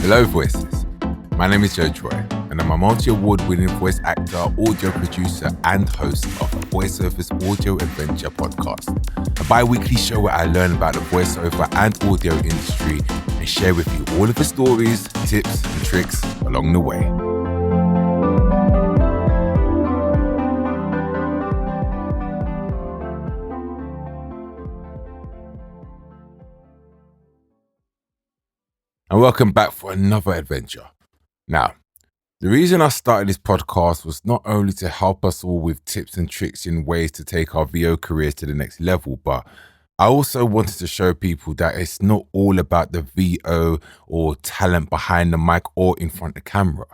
Hello, Voices. My name is Joe Troy, and I'm a multi-award-winning voice actor, audio producer, and host of VOICEOVER'S audio adventure podcast, a bi-weekly show where I learn about the voiceover and audio industry and share with you all of the stories, tips, and tricks along the way. And welcome back for another adventure. Now, the reason I started this podcast was not only to help us all with tips and tricks in ways to take our VO careers to the next level, but I also wanted to show people that it's not all about the VO or talent behind the mic or in front of the camera.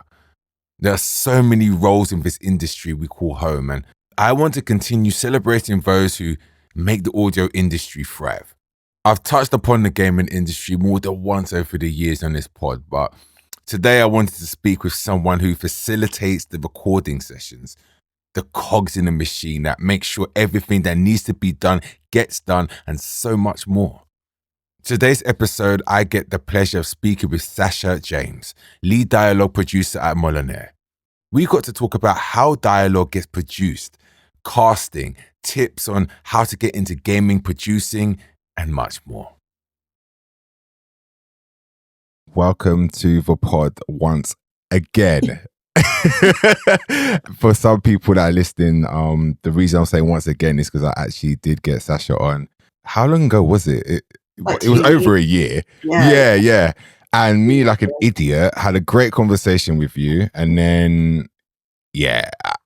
There are so many roles in this industry we call home, and I want to continue celebrating those who make the audio industry thrive. I've touched upon the gaming industry more than once over the years on this pod, but today I wanted to speak with someone who facilitates the recording sessions, the cogs in the machine that make sure everything that needs to be done gets done, and so much more. Today's episode, I get the pleasure of speaking with Sasha James, lead dialogue producer at Molinare. We got to talk about how dialogue gets produced, casting, tips on how to get into gaming producing, and much more. Welcome to the pod once again. For some people that are listening, the reason I'm saying once again is because I actually did get Sasha on. How long ago was it? It was over a year. Yeah. And me, like an idiot, had a great conversation with you, and then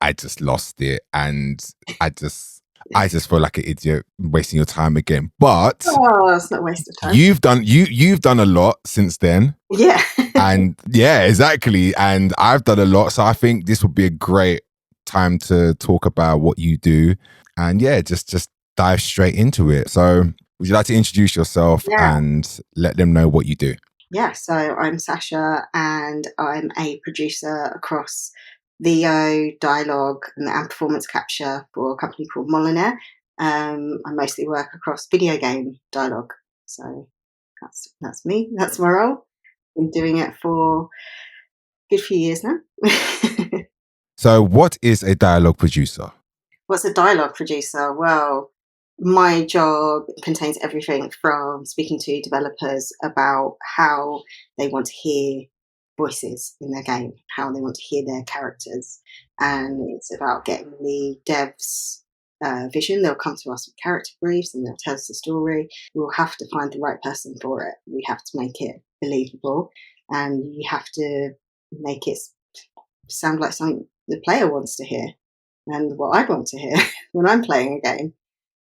I just lost it, and I just feel like an idiot wasting your time again. But it's not a waste of time. You've done a lot since then. Yeah. And yeah, exactly. And I've done a lot. So I think this would be a great time to talk about what you do. And yeah, just dive straight into it. So would you like to introduce yourself and let them know what you do? Yeah, so I'm Sasha, and I'm a producer across VO, dialogue, and performance capture for a company called Molinare. I mostly work across video game dialogue. So that's me. That's my role. Been doing it for a good few years now. So what is a dialogue producer? What's a dialogue producer? Well, my job contains everything from speaking to developers about how they want to hear voices in their game, how they want to hear their characters, and it's about getting the devs' vision. They'll come to us with character briefs and they'll tell us the story. We'll have to find the right person for it. We have to make it believable, and you have to make it sound like something the player wants to hear and what I want to hear when I'm playing a game.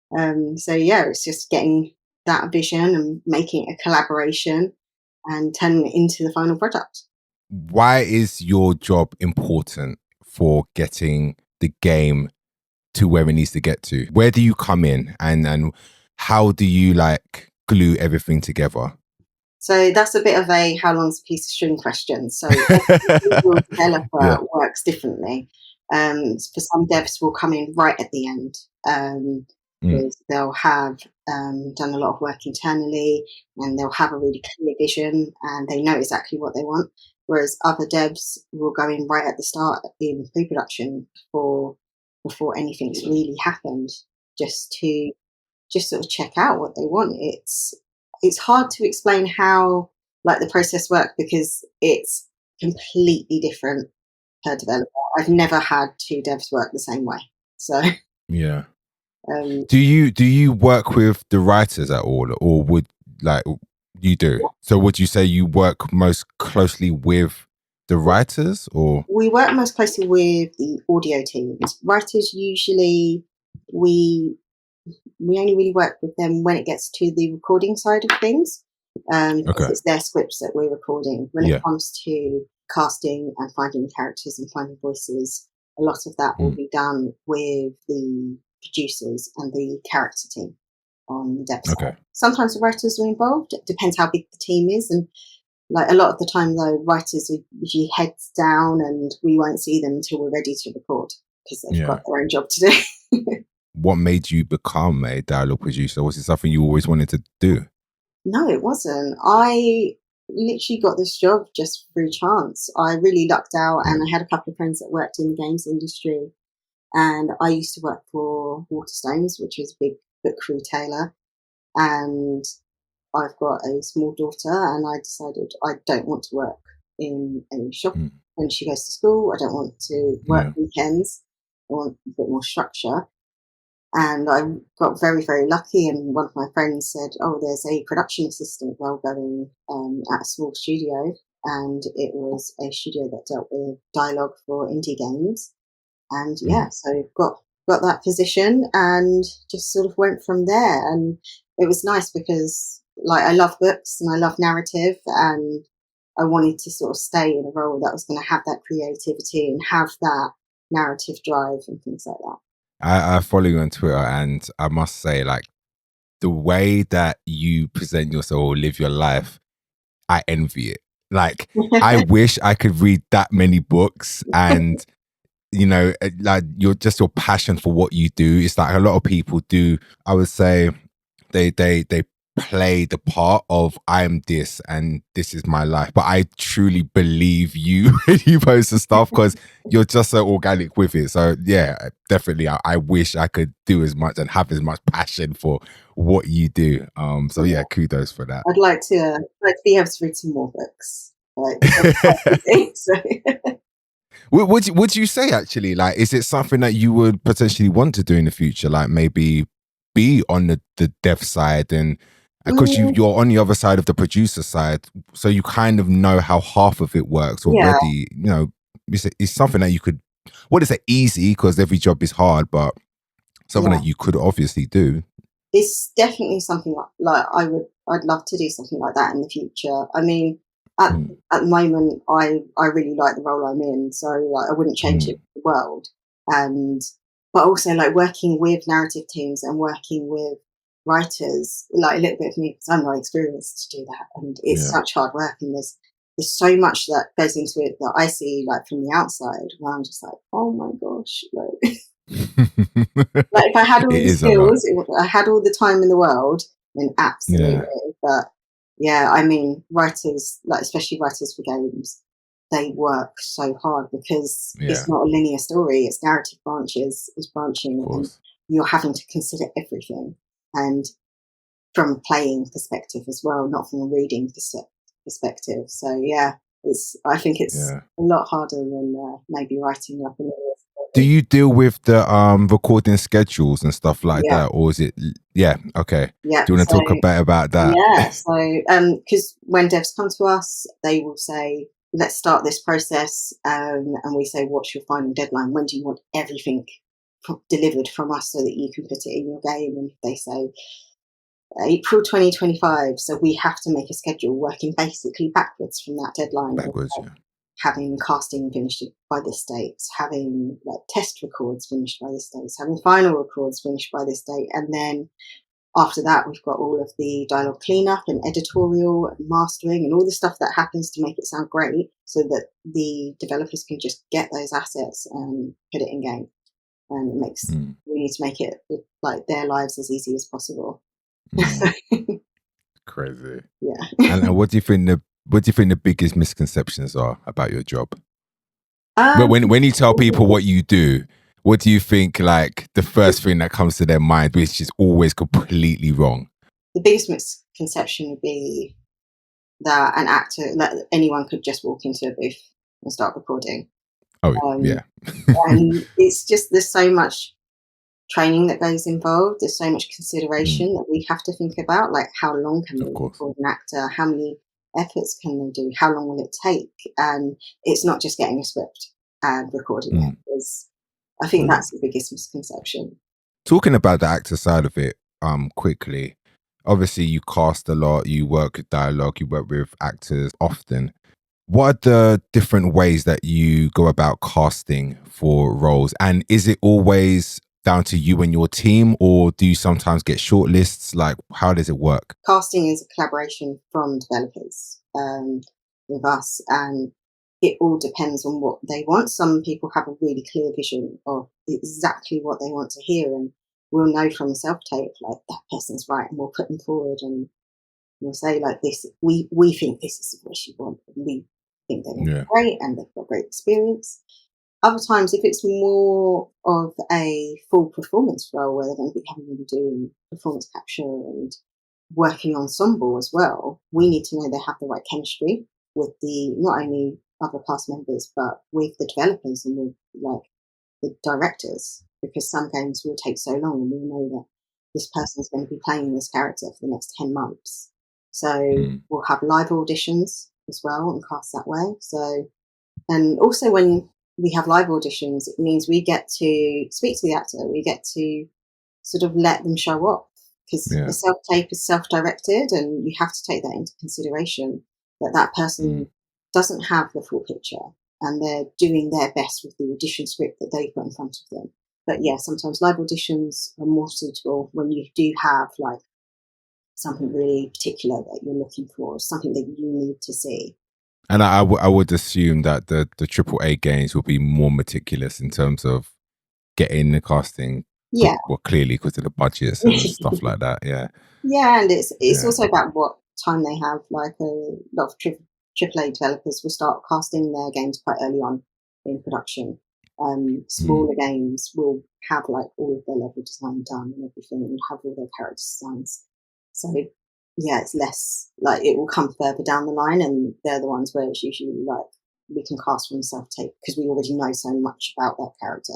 It's just getting that vision and making a collaboration and turning it into the final product. Why is your job important for getting the game to where it needs to get to? Where do you come in, and how do you glue everything together? So that's a bit of a how long's a piece of string question. So every developer works differently. For some devs will come in right at the end. Because they'll have done a lot of work internally, and they'll have a really clear vision and they know exactly what they want. Whereas other devs will go in right at the start in pre-production before anything's really happened, just to sort of check out what they want. It's hard to explain how the process works because it's completely different per developer. I've never had two devs work the same way. So yeah. Do you work with the writers at all, or would you do? So would you say you work most closely with the writers, or? We work most closely with the audio teams. Writers usually we only really work with them when it gets to the recording side of things. Because it's their scripts that we're recording. When it comes to casting and finding characters and finding voices, a lot of that will be done with the producers and the character team on the dev side. Sometimes the writers are involved. It depends how big the team is, and a lot of the time though, writers are usually heads down and we won't see them until we're ready to record because they've got their own job to do. What made you become a dialogue producer? Was it something you always wanted to do? No, it wasn't. I literally got this job just through chance. I really lucked out, Yeah. and I had a couple of friends that worked in the games industry. And I used to work for Waterstones, which is a big book retailer. And I've got a small daughter, and I decided I don't want to work in a shop Mm. when she goes to school. I don't want to work Yeah. weekends. I want a bit more structure. And I got very, very lucky. And one of my friends said, "Oh, there's a production assistant role going at a small studio." And it was a studio that dealt with dialogue for indie games. And yeah, Mm. so got that position and just sort of went from there. And it was nice because like I love books and I love narrative, and I wanted to sort of stay in a role that was going to have that creativity and have that narrative drive and things like that. I follow you on Twitter, and I must say, like, the way that you present yourself or live your life, I envy it. Like, I wish I could read that many books, and like your passion for what you do. It's like a lot of people do. I would say they play the part of I'm this and this is my life, but I truly believe you when you post the stuff because you're just so organic with it. So yeah, definitely I wish I could do as much and have as much passion for what you do. So Yeah. yeah, kudos for that. I'd like to be able to read some more books. Like, that's quite busy, so. Would you say actually, like, is it something that you would potentially want to do in the future? Like maybe be on the dev side, and because Mm, you're on the other side of the producer side, so you kind of know how half of it works yeah, already. It's something that you could. What is it easy? Because every job is hard, but something yeah. that you could obviously do. It's definitely something like I'd love to do something like that in the future. I mean, at Mm, at the moment, I really like the role I'm in, so like I wouldn't change it mm, for the world. And but also like working with narrative teams and working with writers, like a little bit of me because I'm not experienced to do that, and it's yeah. such hard work, and there's so much that goes into it that I see like from the outside, where I'm just like, oh my gosh, like. Like, if I had It all the is a lot. skills, I had all the time in the world, then absolutely. Yeah, But yeah, I mean, writers, like especially writers for games, they work so hard because yeah, it's not a linear story. It's narrative branches, it's of branching, and course. you're having to consider everything. And from a playing perspective as well, not from a reading perspective. So yeah, I think it's Yeah. a lot harder than maybe writing like a linear Do story. you deal with the recording schedules and stuff like Yeah, that, or is it? Yeah, okay. yeah. Do you want to So talk a bit about that? yeah, so because when devs come to us, they will say, "Let's start this process," and we say, "What's your final deadline? When do you want everything delivered from us so that you can put it in your game?" And if they say April 2025, so we have to make a schedule working basically backwards from that deadline of Backwards, yeah. having casting finished by this date, having like test records finished by this date, having final records finished by this date, and then after that, we've got all of the dialogue cleanup and editorial and mastering and all the stuff that happens to make it sound great so that the developers can just get those assets and put it in game. And Mm, we need to make it like their lives as easy as possible. mm, crazy. Yeah. And what do you think the biggest misconceptions are about your job? But um, when you tell people what you do, what do you think like the first thing that comes to their mind, which is always completely wrong? the biggest misconception would be that that anyone could just walk into a booth and start recording. Oh Um, yeah. and it's just, there's so much training that goes involved. There's so much Mm, consideration that we have to think about, like how long can of we course. record an actor? How many efforts can they do? How long will it take? And it's not just getting a script and recording it. Mm, I think mm. that's the biggest misconception. Talking about the actor side of it, quickly. Obviously, you cast a lot. You work with dialogue. You work with actors often. What are the different ways that you go about casting for roles? And is it always down to you and your team, or do you sometimes get shortlists? Like, how does it work? Casting is a collaboration from developers with us, and it all depends on what they want. Some people have a really clear vision of exactly what they want to hear, and we'll know from a self tape like that person's right, and we'll put them forward. And We'll say like this, we think this is the voice you want, and we think they're great and they've got great experience. Other times, if it's more of a full performance role where they're going to be having them doing performance capture and working ensemble as well, we need to know they have the right chemistry with the not only other cast members but with the developers and with like the directors, because some games will take so long and we know that this person's going to be playing this character for the next 10 months. So we'll have live auditions as well and cast that way. So, and also when we have live auditions, it means we get to speak to the actor, we get to sort of let them show off, because the self-tape is self-directed and you have to take that into consideration, that that person doesn't have the full picture and they're doing their best with the audition script that they've got in front of them. But yeah, sometimes live auditions are more suitable when you do have like something really particular that you're looking for, something that you need to see. And I would assume that the AAA games will be more meticulous in terms of getting the casting. Yeah. Well, clearly because of the budgets and stuff like that. Yeah. Yeah, and it's also about what time they have. Like a lot of AAA developers will start casting their games quite early on in production. Smaller games will have like all of their level design done and everything, and have all their character designs. So yeah, it's less like it will come further down the line, and they're the ones where it's usually like we can cast from self-tape because we already know so much about that character.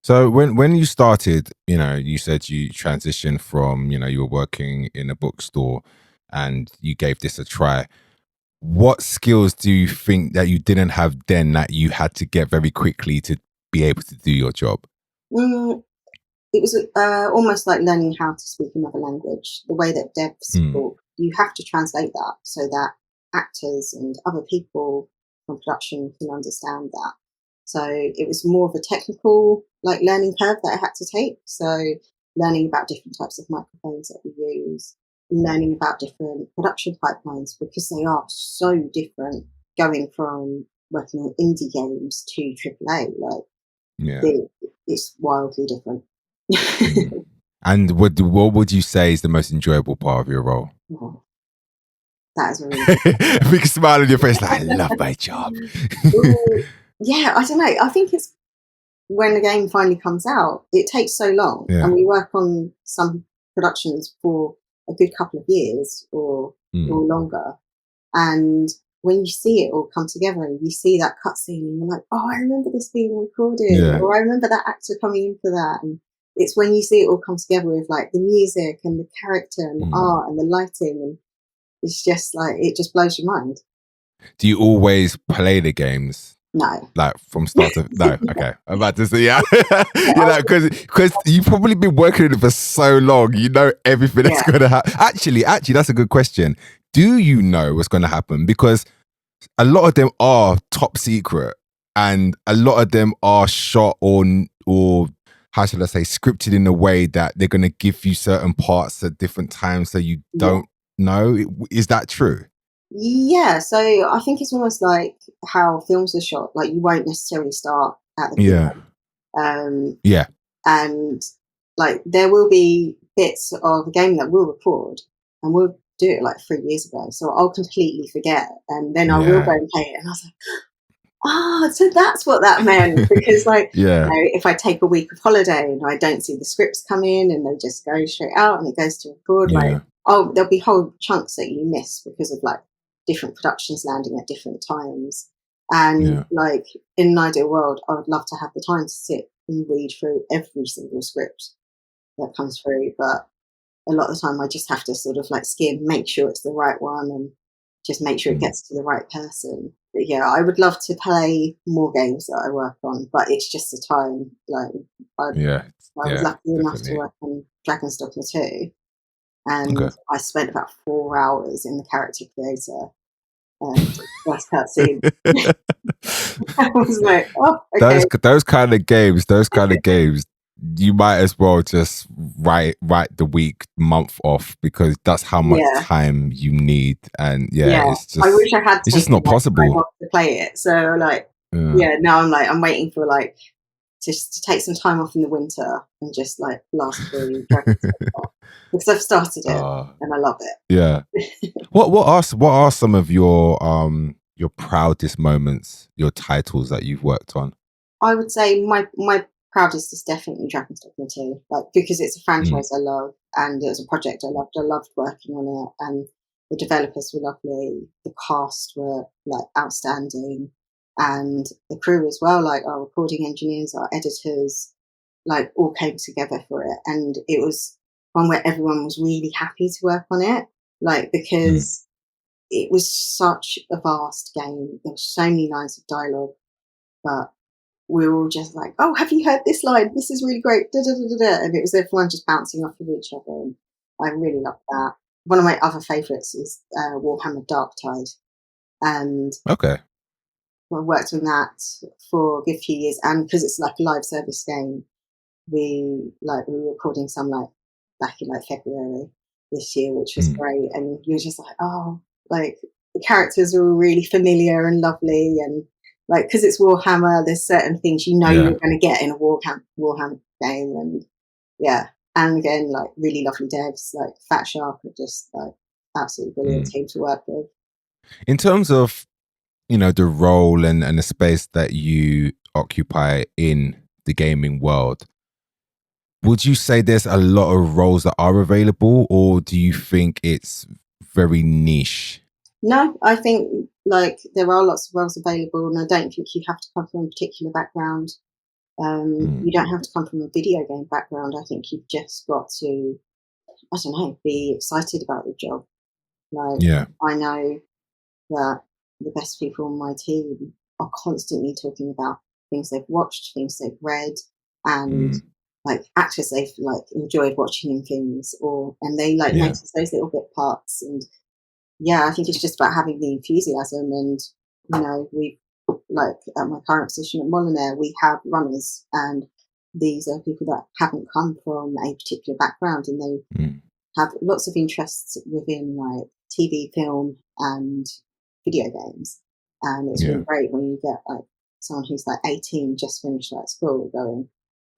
So when you started, you know, you said you transitioned from, you know, you were working in a bookstore and you gave this a try. What skills do you think that you didn't have then that you had to get very quickly to be able to do your job? It was almost like learning how to speak another language. The way that devs talk, you have to translate that so that actors and other people from production can understand that. So it was more of a technical like learning curve that I had to take. So learning about different types of microphones that we use, learning about different production pipelines, because they are so different going from working on indie games to AAA. Like, it's wildly different. And what would you say is the most enjoyable part of your role? Oh, that is a really big smile on your face, like, I love my job. Yeah, I don't know. I think it's when the game finally comes out, it takes so long, and we work on some productions for a good couple of years or longer. And when you see it all come together and you see that cutscene, and you're like, oh, I remember this being recorded, or I remember that actor coming in for that. And it's when you see it all come together with like the music and the character and the art and the lighting, and it's just like, it just blows your mind. Do you always play the games? No. Like from start to no, okay. I'm about to say you know, because you've probably been working on it for so long, you know everything that's gonna happen. Actually, that's a good question. Do you know what's gonna happen? Because a lot of them are top secret, and a lot of them are shot or how should I say, scripted in a way that they're gonna give you certain parts at different times, so you don't know. Is that true? Yeah, so I think it's almost like how films are shot. Like you won't necessarily start at the beginning. And like there will be bits of a game that we'll record and we'll do it like 3 years ago. So I'll completely forget, and then I will go and play it, and I was like, oh, so that's what that meant. Because like, you know, if I take a week of holiday and I don't see the scripts come in and they just go straight out and it goes to record, like, oh, there'll be whole chunks that you miss because of like different productions landing at different times. And like in an ideal world, I would love to have the time to sit and read through every single script that comes through, but a lot of the time I just have to sort of like skim, make sure it's the right one, and just make sure it gets to the right person. But yeah, I would love to play more games that I work on, but it's just the time. Like I was lucky enough to work on Dragon's Dogma 2, and I spent about 4 hours in the character creator first cutscene. I was like, oh, okay. Those kind of games, you might as well just write the week, month off, because that's how much time you need. And it's just, I wish I had. It's just not possible to play it. So like, now I'm waiting for like just to take some time off in the winter and just like blast through Dragon's Dogma. because I've started it and I love it. Yeah. What are some of your proudest moments, your titles that you've worked on? I would say my proudest is definitely Dragon's Dogma 2, like, because it's a franchise I love and it was a project I loved. I loved working on it, and the developers were lovely, the cast were like outstanding, and the crew as well, like our recording engineers, our editors, like all came together for it, and it was one where everyone was really happy to work on it, like, because it was such a vast game. There were so many lines of dialogue, but we were all just like, "Oh, have you heard this line? This is really great!" Da, da, da, da, da. And it was everyone just bouncing off of each other, and I really loved that. One of my other favourites is Warhammer Darktide, and Okay. I worked on that for a good few years, and because it's like a live service game, we were recording some like back in like February this year, which was great. And you're just like, oh, like the characters are really familiar and lovely, and like because it's Warhammer, there's certain things you know you're going to get in a Warhammer game, and yeah. And again, like really lovely devs, like Fat Shark are just like absolutely brilliant team to work with. In terms of, you know, the role and the space that you occupy in the gaming world, would you say there's a lot of roles that are available, or do you think it's very niche? No, I think like there are lots of roles available, and I don't think you have to come from a particular background. You don't have to come from a video game background. I think you've just got to, I don't know, be excited about the job. Like, I know that the best people on my team are constantly talking about things they've watched, things they've read, and like actors they've like enjoyed watching in things, and they like notice those little bit parts. And yeah, I think it's just about having the enthusiasm. And you know, we like at my current position at Molinare, we have runners, and these are people that haven't come from a particular background, and they have lots of interests within like TV, film, and video games. And it's really great when you get like someone who's like 18, just finished like school, going,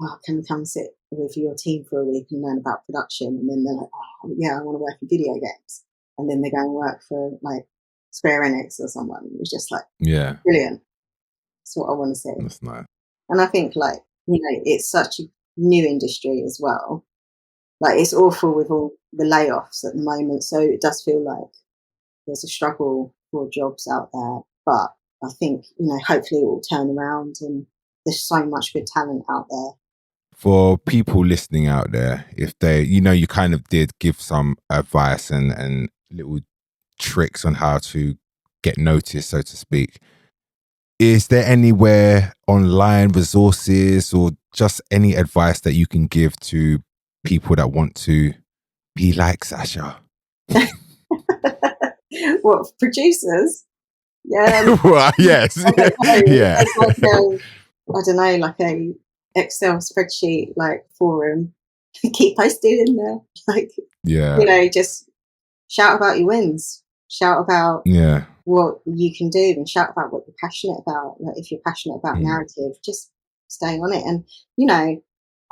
"Oh, can we come sit with your team for a week and learn about production?" And then they're like, "Oh, yeah, I want to work in video games." And then they go and work for like Square Enix or someone. It's just like, brilliant. That's what I want to see. That's nice. And I think like, you know, it's such a new industry as well. Like it's awful with all the layoffs at the moment. So it does feel like there's a struggle for jobs out there. But I think, you know, hopefully it will turn around, and there's so much good talent out there. For people listening out there, if they, you know, you kind of did give some advice and little tricks on how to get noticed, so to speak. Is there anywhere, online resources, or just any advice that you can give to people that want to be like Sasha? What, producers? Yeah. Well, yes. Yeah. Like, I don't know, like a Excel spreadsheet, like forum. Keep posted in there. Like, you know, just shout about your wins. Shout about what you can do, and shout about what you're passionate about. Like if you're passionate about narrative, just stay on it. And you know,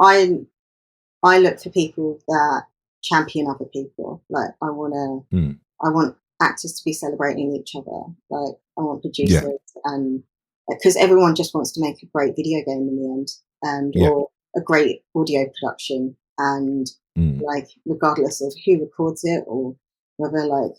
I look for people that champion other people. Like I want actors to be celebrating each other. Like I want producers, and because everyone just wants to make a great video game in the end, and or a great audio production, and like regardless of who records it, or whether like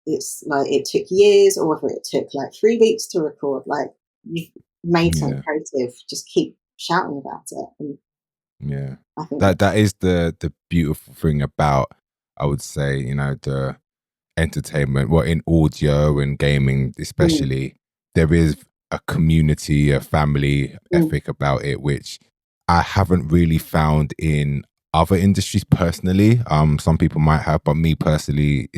it's like it took years, or whether it took like 3 weeks to record, like you've made something creative, just keep shouting about it. And I think that is the beautiful thing about, I would say, you know, the entertainment, well, in audio and gaming especially, there is a community, a family ethic about it, which I haven't really found in other industries personally. Some people might have, but me personally,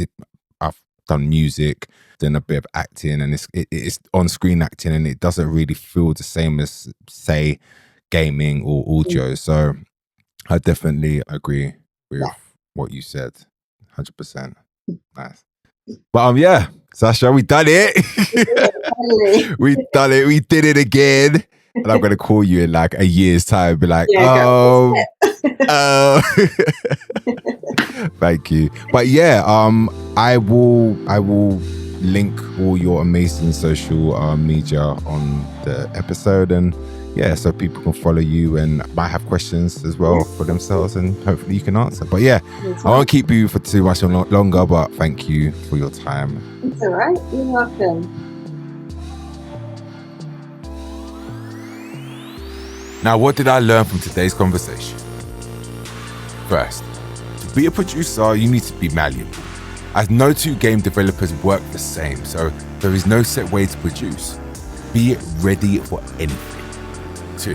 I've done music, done a bit of acting, and it's on-screen acting, and it doesn't really feel the same as, say, gaming or audio. So I definitely agree with what you said. 100%. Nice. But Sasha, we done it. We done it. We did it again. And I'm gonna call you in like a year's time, be like, Thank you. But yeah, I will link all your amazing social media on the episode, and yeah, so people can follow you and might have questions as well for themselves, and hopefully you can answer. But yeah, I won't keep you for too much longer, but thank you for your time. It's all right. You're welcome. Now, what did I learn from today's conversation? First, to be a producer, you need to be malleable, as no two game developers work the same, so there is no set way to produce. Be ready for anything. 2,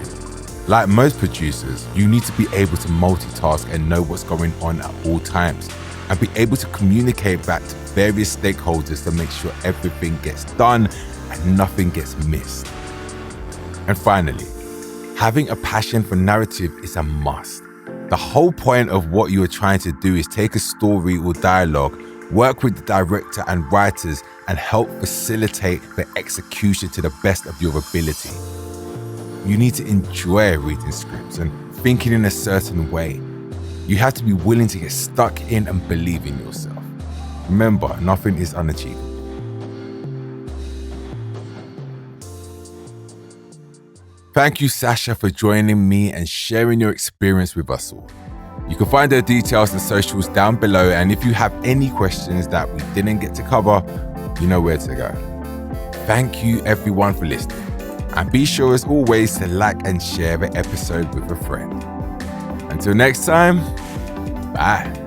like most producers, you need to be able to multitask and know what's going on at all times, and be able to communicate back to various stakeholders to make sure everything gets done and nothing gets missed. And finally, having a passion for narrative is a must. The whole point of what you are trying to do is take a story or dialogue, work with the director and writers, and help facilitate the execution to the best of your ability. You need to enjoy reading scripts and thinking in a certain way. You have to be willing to get stuck in and believe in yourself. Remember, nothing is unachievable. Thank you, Sasha, for joining me and sharing your experience with us all. You can find her details and socials down below, and if you have any questions that we didn't get to cover, you know where to go. Thank you everyone for listening, and be sure as always to like and share the episode with a friend. Until next time, bye.